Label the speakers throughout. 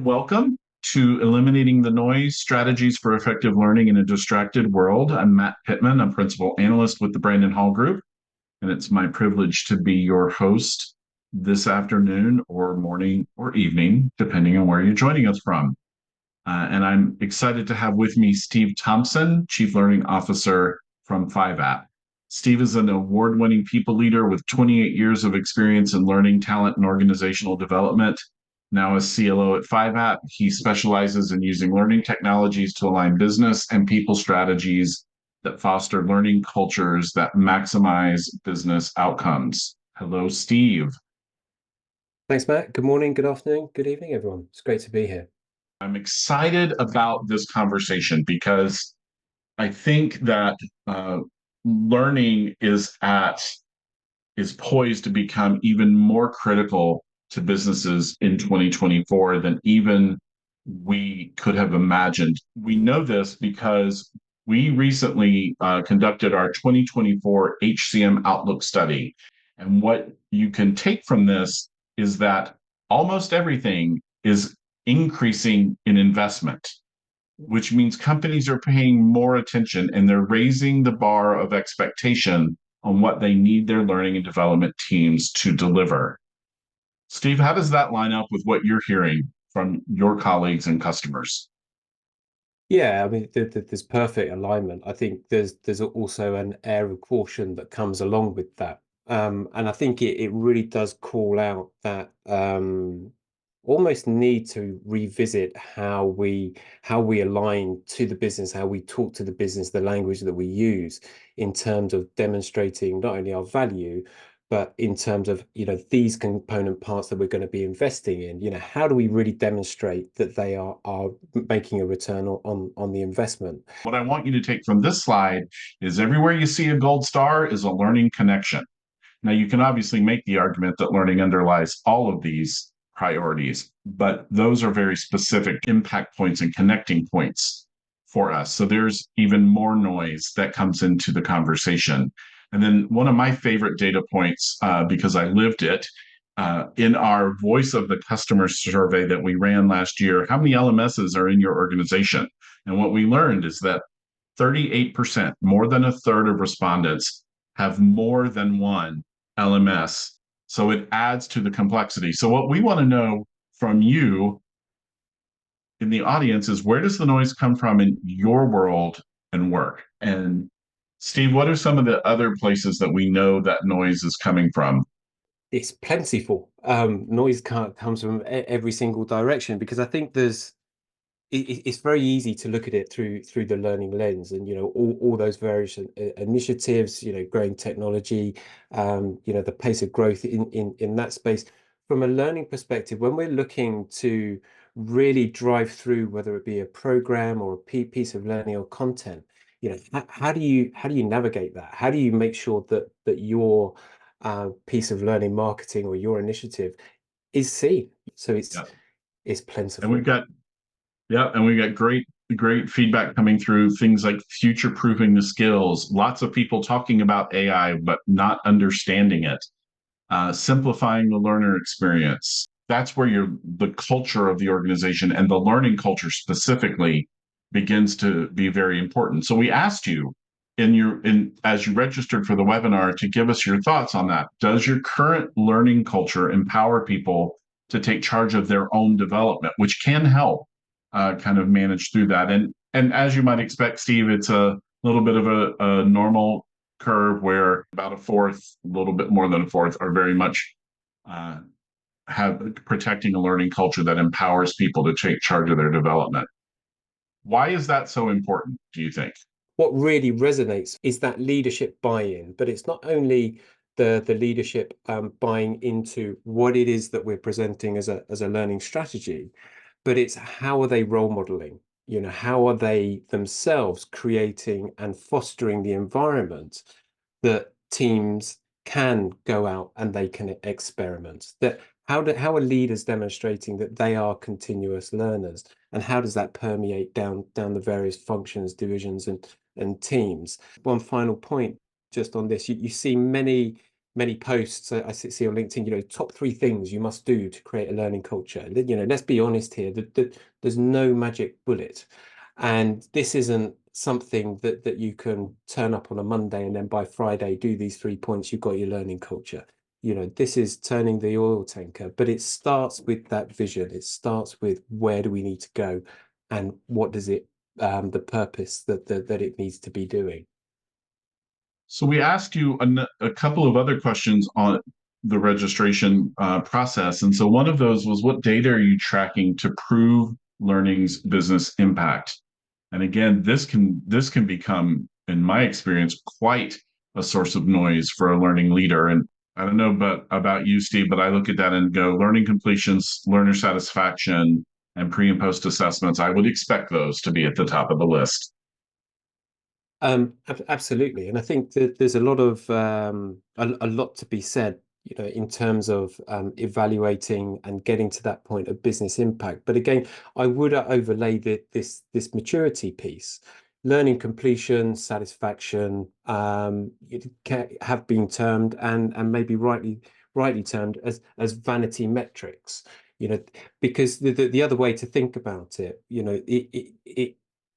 Speaker 1: Welcome to Eliminating the Noise Strategies for Effective Learning in a Distracted World. I'm Matt Pittman, a principal analyst with the Brandon Hall Group, and it's my privilege to be your host this afternoon or morning or evening, depending on where you're joining us from. And I'm excited to have with me Steve Thompson, Chief Learning Officer from 5app. Steve is an award-winning people leader with 28 years of experience in learning, talent, and organizational development. Now as CLO at 5app, he specializes in using learning technologies to align business and people strategies that foster learning cultures that maximize business outcomes. Hello, Steve.
Speaker 2: Thanks, Matt. Good morning, good afternoon, good evening, everyone. It's great to be here.
Speaker 1: I'm excited about this conversation because I think that learning is poised to become even more critical to businesses in 2024 than even we could have imagined. We know this because we recently conducted our 2024 HCM Outlook study. And what you can take from this is that almost everything is increasing in investment, which means companies are paying more attention and they're raising the bar of expectation on what they need their learning and development teams to deliver. Steve, how does that line up with what you're hearing from your colleagues and customers?
Speaker 2: Yeah, I mean, there's perfect alignment. I think there's also an air of caution that comes along with that. And I think it really does call out that almost need to revisit how we align to the business, how we talk to the business, the language that we use in terms of demonstrating not only our value, but in terms of, these component parts that we're going to be investing in, how do we really demonstrate that they are making a return on the investment?
Speaker 1: What I want you to take from this slide is everywhere you see a gold star is a learning connection. Now, you can obviously make the argument that learning underlies all of these priorities, but those are very specific impact points and connecting points for us. So there's even more noise that comes into the conversation. And then one of my favorite data points, because I lived it, in our Voice of the Customer survey that we ran last year, how many LMSs are in your organization? And what we learned is that 38%, more than a third of respondents, have more than one LMS. So it adds to the complexity. So what we want to know from you in the audience is, where does the noise come from in your world and work? And Steve, what are some of the other places that we know that noise is coming from?
Speaker 2: It's plentiful. Noise comes from every single direction, because I think it's very easy to look at it through the learning lens, and all those various initiatives, growing technology, the pace of growth in that space. From a learning perspective, when we're looking to really drive through, whether it be a program or a piece of learning or content, how do you navigate that? How do you make sure that your piece of learning marketing or your initiative is seen? So
Speaker 1: Yeah.
Speaker 2: it's
Speaker 1: And we've
Speaker 2: plentiful.
Speaker 1: got great feedback coming through, things like future proofing the skills. Lots of people talking about AI, but not understanding it. Simplifying the learner experience. That's where the culture of the organization and the learning culture specifically begins to be very important. So we asked you as you registered for the webinar to give us your thoughts on that. Does your current learning culture empower people to take charge of their own development, which can help kind of manage through that? And as you might expect, Steve, it's a little bit of a normal curve where about a fourth, a little bit more than a fourth, are very much have protecting a learning culture that empowers people to take charge of their development. Why is that so important, do you think?
Speaker 2: What really resonates is that leadership buy-in, but it's not only the leadership buying into what it is that we're presenting as a learning strategy, but it's how are they role modeling? How are they themselves creating and fostering the environment that teams can go out and they can experiment? That how are leaders demonstrating that they are continuous learners, and how does that permeate down the various functions, divisions, and teams? One final point just on this: you see many many posts I see on LinkedIn, top 3 things you must do to create a learning culture. Let's be honest here, that there's no magic bullet. And this isn't something that you can turn up on a Monday and then by Friday do these 3 points, you've got your learning culture. This is turning the oil tanker, but it starts with that vision. It starts with where do we need to go and what does it, the purpose that it needs to be doing.
Speaker 1: So we asked you a couple of other questions on the registration process. And so one of those was, what data are you tracking to prove learning's business impact? And again, this can become, in my experience, quite a source of noise for a learning leader. And I don't know about you, Steve, but I look at that and go, learning completions, learner satisfaction, and pre and post assessments. I would expect those to be at the top of the list.
Speaker 2: Absolutely, and I think that there's a lot of a lot to be said, in terms of evaluating and getting to that point of business impact. But again, I would overlay this maturity piece. Learning completion, satisfaction, it have been termed and maybe rightly termed as vanity metrics. Because the other way to think about it,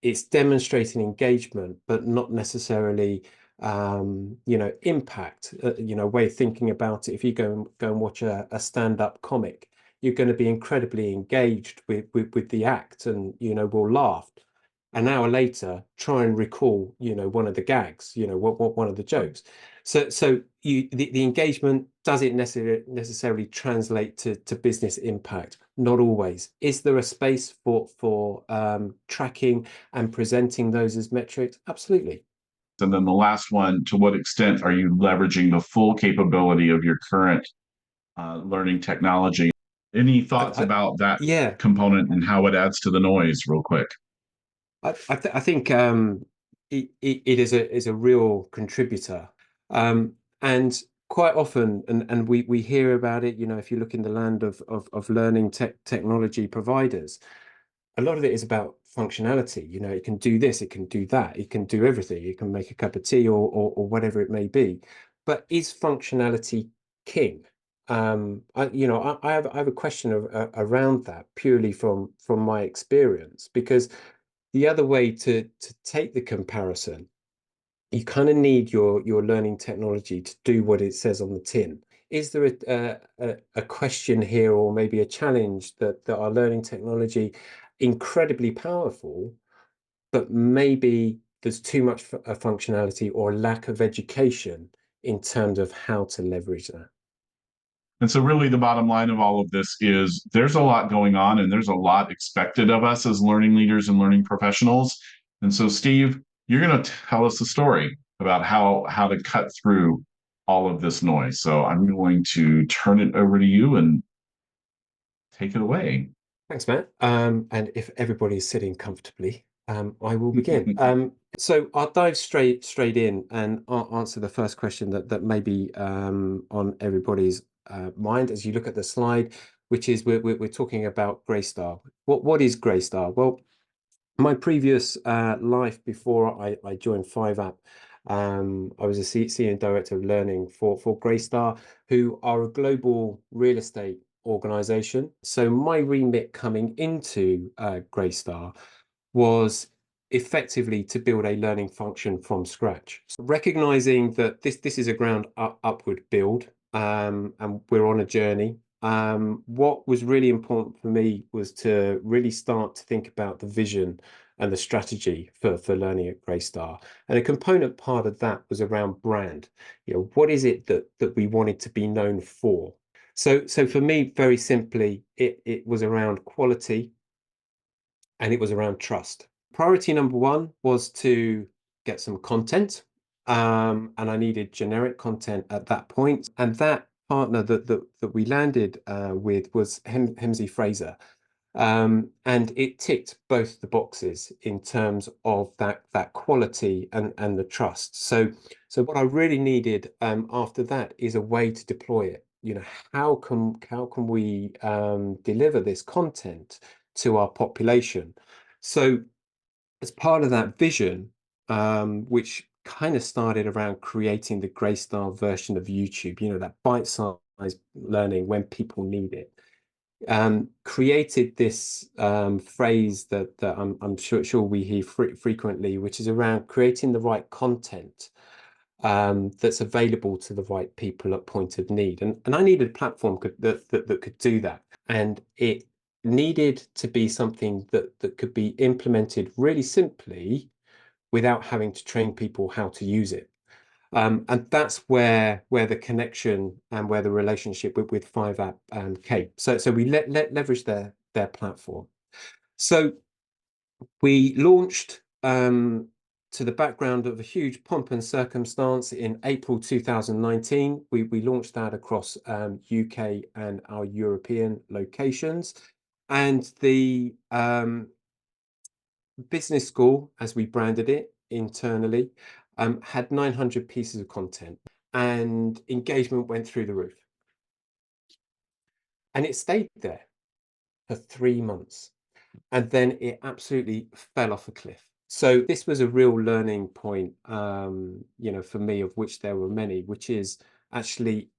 Speaker 2: it's demonstrating engagement, but not necessarily, impact. Way of thinking about it. If you go and watch a stand-up comic, you're going to be incredibly engaged with the act, and will laugh. An hour later, try and recall, one of the gags, what one of the jokes. So the engagement, does it necessarily translate to business impact? Not always. Is there a space for tracking and presenting those as metrics? Absolutely.
Speaker 1: And then the last one, to what extent are you leveraging the full capability of your current learning technology? Any thoughts about that
Speaker 2: Yeah,
Speaker 1: component and how it adds to the noise, real quick?
Speaker 2: I think it is a real contributor, and quite often, and we hear about it. If you look in the land of learning technology providers, a lot of it is about functionality. It can do this, it can do that, it can do everything. It can make a cup of tea or whatever it may be. But is functionality king? I have a question around that, purely from my experience, because the other way to take the comparison, you kind of need your learning technology to do what it says on the tin. Is there a question here, or maybe a challenge, that our learning technology incredibly powerful, but maybe there's too much functionality or lack of education in terms of how to leverage that?
Speaker 1: And so, really, the bottom line of all of this is there's a lot going on and there's a lot expected of us as learning leaders and learning professionals. And so, Steve, you're going to tell us a story about how to cut through all of this noise. So, I'm going to turn it over to you and take it away.
Speaker 2: Thanks, Matt. And if everybody is sitting comfortably, I will begin. So I'll dive straight in and answer the first question that may be on everybody's mind as you look at the slide, which is we're talking about Greystar. What is Greystar? Well, my previous life before I joined 5app, I was a senior director of learning for Greystar, who are a global real estate organization. So my remit coming into Greystar was effectively to build a learning function from scratch. So recognizing that this is a ground upward build, and we're on a journey. What was really important for me was to really start to think about the vision and the strategy for learning at Greystar. And a component part of that was around brand. What is it that we wanted to be known for? So for me, very simply, it was around quality and it was around trust. Priority number one was to get some content, and I needed generic content at that point. And that partner that we landed with was Hemsey Fraser, and it ticked both the boxes in terms of that quality and the trust. So what I really needed after that is a way to deploy it. How can we deliver this content to our population? So as part of that vision, which kind of started around creating the Greystar version of YouTube, that bite-sized learning when people need it. Created this phrase that I'm sure we hear frequently, which is around creating the right content that's available to the right people at point of need. And I needed a platform that could do that. And it needed to be something that could be implemented really simply without having to train people how to use it. And that's where the connection and where the relationship with 5app came. So we leverage their platform. So we launched to the background of a huge pomp and circumstance in April 2019. We launched that across UK and our European locations. And the business school, as we branded it internally, had 900 pieces of content, and engagement went through the roof. And it stayed there for 3 months. And then it absolutely fell off a cliff. So this was a real learning point, for me, of which there were many, which is actually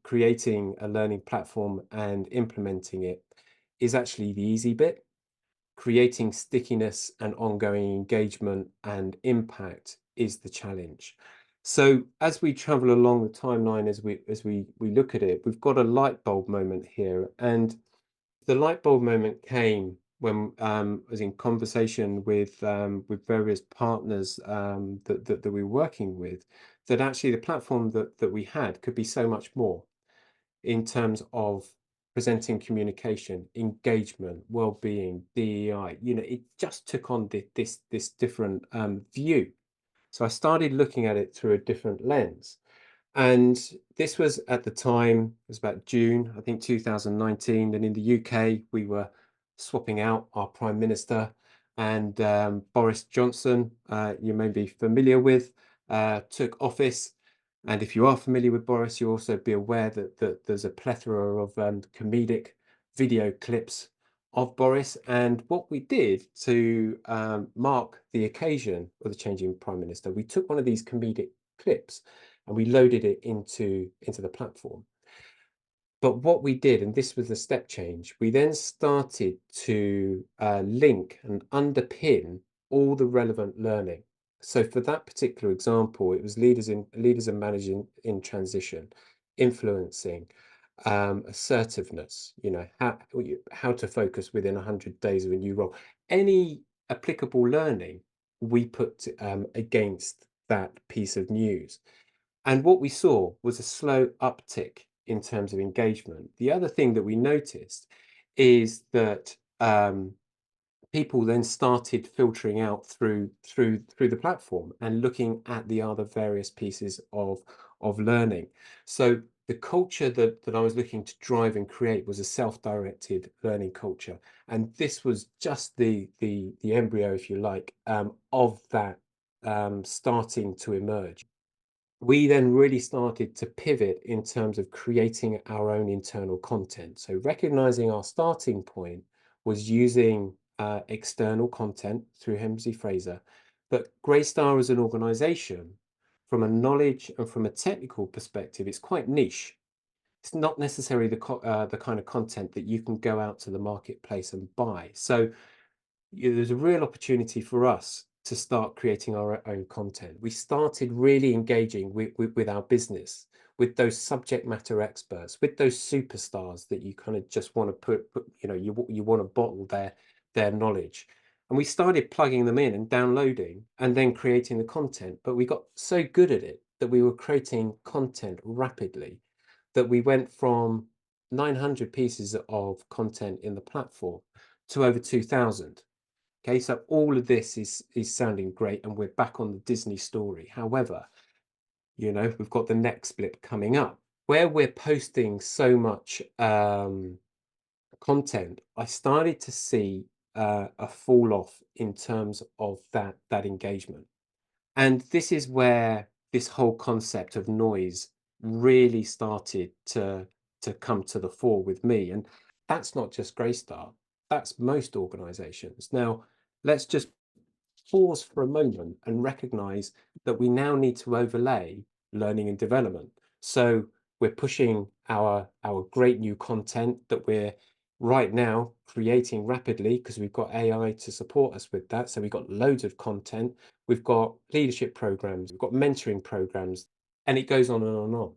Speaker 2: creating a learning platform and implementing it is actually the easy bit. Creating stickiness and ongoing engagement and impact is the challenge. So as we travel along the timeline, as we look at it, we've got a light bulb moment here, and the light bulb moment came when I was in conversation with various partners that we were working with, that actually the platform that we had could be so much more in terms of presenting communication, engagement, well-being, DEI. It just took on this different view. So I started looking at it through a different lens. And this was at the time, it was about June, I think 2019. And in the UK, we were swapping out our Prime Minister, and Boris Johnson, you may be familiar with, took office. And if you are familiar with Boris, you'll also be aware that there's a plethora of comedic video clips of Boris. And what we did to mark the occasion of the changing Prime Minister, we took one of these comedic clips and we loaded it into the platform. But what we did, and this was the step change, we then started to link and underpin all the relevant learning. So for that particular example, it was leaders and managing in transition, influencing, assertiveness, how to focus within 100 days of a new role. Any applicable learning we put against that piece of news. And what we saw was a slow uptick in terms of engagement. The other thing that we noticed is that people then started filtering out through the platform and looking at the other various pieces of learning. So the culture that I was looking to drive and create was a self-directed learning culture, and this was just the embryo, if you like, of that starting to emerge. We then really started to pivot in terms of creating our own internal content. So recognizing our starting point was using external content through Hemsley Fraser, but Greystar as an organization, from a knowledge and from a technical perspective, it's quite niche. It's not necessarily the kind of content that you can go out to the marketplace and buy. So there's a real opportunity for us to start creating our own content. We started really engaging with our business, with those subject matter experts, with those superstars that you kind of just want to put you want to bottle their knowledge. And we started plugging them in and downloading and then creating the content. But we got so good at it that we were creating content rapidly, that we went from 900 pieces of content in the platform to over 2,000. Okay, so all of this is sounding great, and we're back on the Disney story. However, we've got the next split coming up where we're posting so much content. I started to see a fall off in terms of that engagement, and this is where this whole concept of noise really started to come to the fore with me. And that's not just Greystar, that's most organizations. Now, let's just pause for a moment and recognize that we now need to overlay learning and development. So we're pushing our great new content that we're right now creating rapidly because we've got AI to support us with that. So we've got loads of content, we've got leadership programs, we've got mentoring programs, and it goes on and on and on.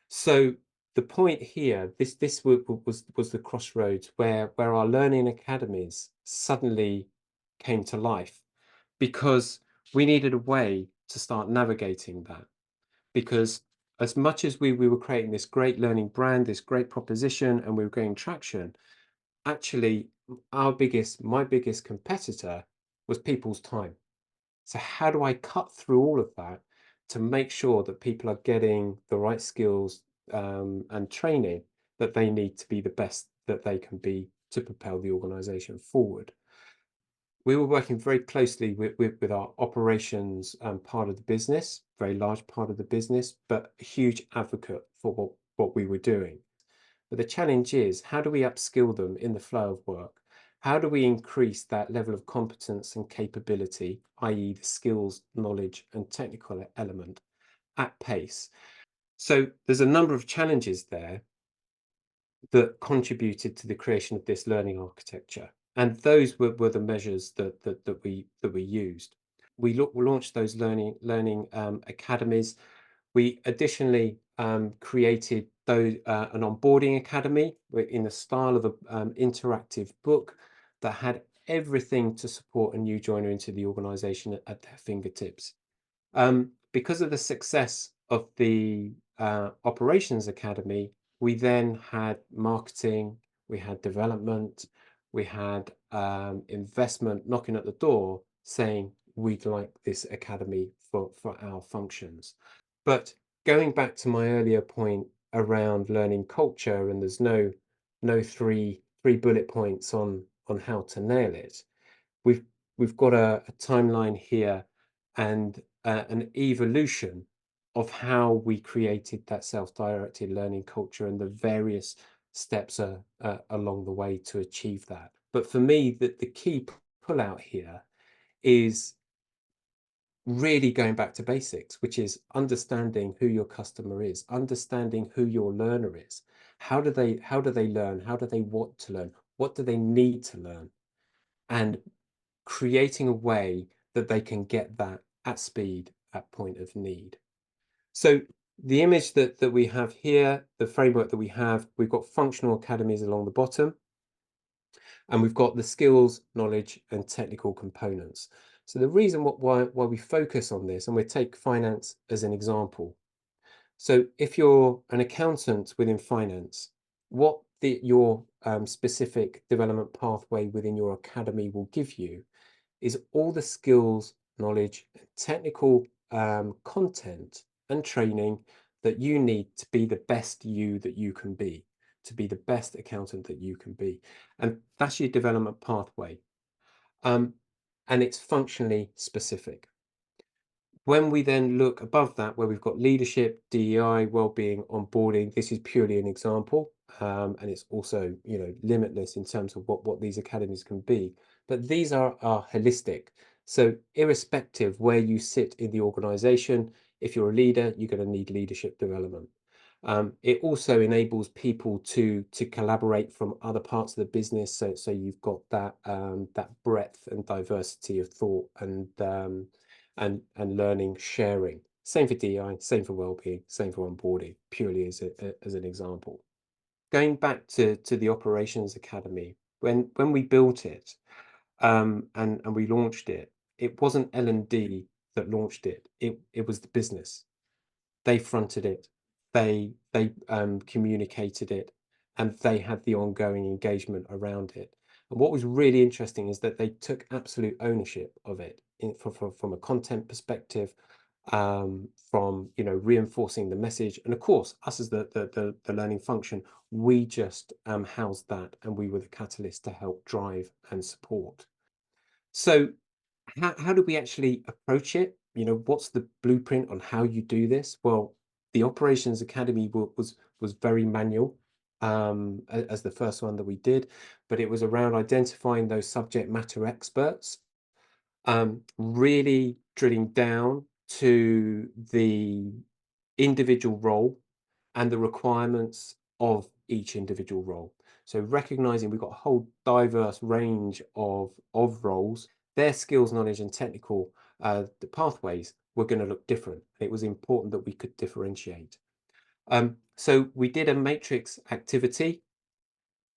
Speaker 2: So the point here, this was the crossroads where our learning academies suddenly came to life, because we needed a way to start navigating that. Because as much as we were creating this great learning brand, this great proposition, and we were gaining traction, actually my biggest competitor was people's time. So how do I cut through all of that to make sure that people are getting the right skills and training that they need to be the best that they can be to propel the organization forward? We were working very closely with our operations part of the business, very large part of the business, but a huge advocate for what we were doing. But the challenge is, how do we upskill them in the flow of work? How do we increase that level of competence and capability, i.e. the skills, knowledge, and technical element at pace? So there's a number of challenges there that contributed to the creation of this learning architecture. And those were the measures that we used. We launched those learning academies. We additionally created an onboarding academy in the style of an interactive book that had everything to support a new joiner into the organization at their fingertips. Because of the success of the Operations Academy, we then had marketing, we had development, we had investment knocking at the door saying, we'd like this academy for our functions. But going back to my earlier point around learning culture, and there's no three bullet points on how to nail it. We've got a timeline here and an evolution of how we created that self-directed learning culture and the various steps along the way to achieve that. But for me, the key pull out here is really going back to basics, which is understanding who your customer is, understanding who your learner is. How do they learn? How do they want to learn? What do they need to learn? And creating a way that they can get that at speed at point of need. So the image that we have here, the framework that we've got functional academies along the bottom, and we've got the skills, knowledge, and technical components. So the reason why we focus on this, and we take finance as an example. So if you're an accountant within finance, what your specific development pathway within your academy will give you is all the skills, knowledge, and technical content and training that you need to be the best you that you can be, to be the best accountant that you can be. And that's your development pathway. And it's functionally specific. When we then look above that, where we've got leadership, DEI, well-being, onboarding, this is purely an example. And it's also, limitless in terms of what these academies can be. But these are holistic. So irrespective where you sit in the organization, if you're a leader, you're going to need leadership development. It also enables people to collaborate from other parts of the business. So you've got that that breadth and diversity of thought and learning sharing. Same for DI, same for wellbeing, same for onboarding, purely as an example. Going back to the Operations Academy, when we built it and we launched it, it wasn't L&D that launched it. It was the business. They fronted it, they communicated it, and they had the ongoing engagement around it. And what was really interesting is that they took absolute ownership of it from a content perspective, from reinforcing the message, and of course us as the learning function, we just housed that, and we were the catalyst to help drive and support. So how do we actually approach it? What's the blueprint on how you do this? Well, the Operations Academy was very manual as the first one that we did, but it was around identifying those subject matter experts, really drilling down to the individual role and the requirements of each individual role. So recognizing we've got a whole diverse range of roles, their skills, knowledge, and technical the pathways were going to look different. It was important that we could differentiate. So we did a matrix activity,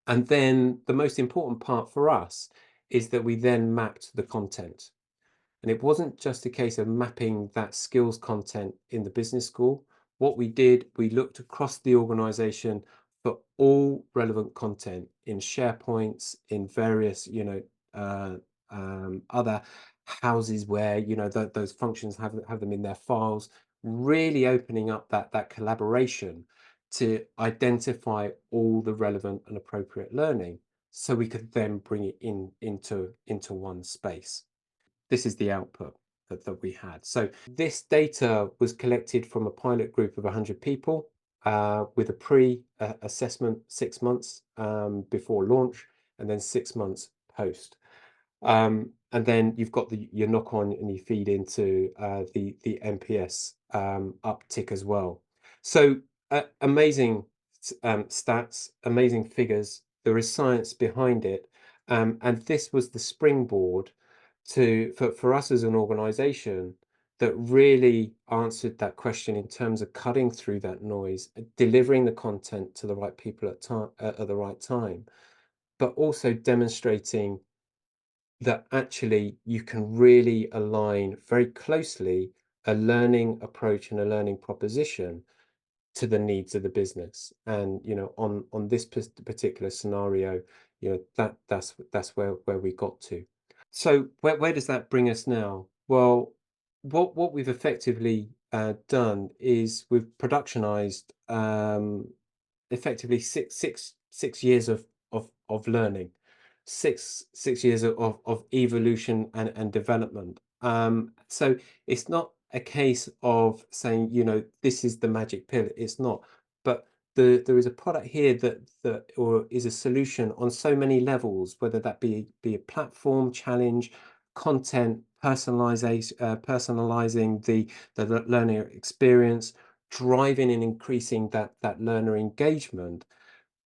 Speaker 2: and then the most important part for us is that we then mapped the content. And it wasn't just a case of mapping that skills content in the business school. What we did, we looked across the organization for all relevant content in SharePoints, in various, uh, other houses where, those functions have them in their files, really opening up that collaboration to identify all the relevant and appropriate learning so we could then bring it into one space. This is the output that we had. So this data was collected from a pilot group of 100 people with a pre-assessment 6 months before launch, and then 6 months post. And then you've got your knock on and you feed into the NPS uptick as well. So amazing stats, amazing figures. There is science behind it, and this was the springboard for us as an organization that really answered that question in terms of cutting through that noise, delivering the content to the right people at the right time, but also demonstrating that actually you can really align very closely a learning approach and a learning proposition to the needs of the business. And on this particular scenario, that's where we got to. So where does that bring us now? Well, what we've effectively done is we've productionized effectively six years of learning, six years of evolution and development. So it's not a case of saying, this is the magic pill. It's not, but there is a product here that or is a solution on so many levels, whether that be a platform challenge, content, personalizing the learner experience, driving and increasing that learner engagement,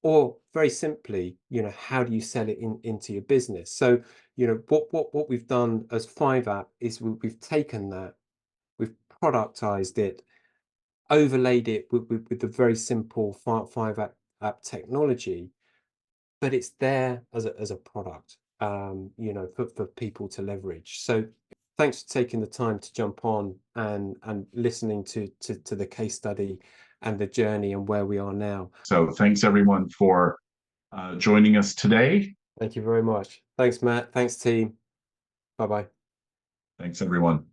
Speaker 2: or very simply, how do you sell it into your business? So, what we've done as 5app is we've taken that, we've productized it, overlaid it with the very simple 5app technology, but it's there as a product, for people to leverage. So thanks for taking the time to jump on and listening to the case study and the journey and where we are now.
Speaker 1: So thanks everyone for joining us today.
Speaker 2: Thank you very much. Thanks, Matt. Thanks, team. Bye-bye.
Speaker 1: Thanks everyone.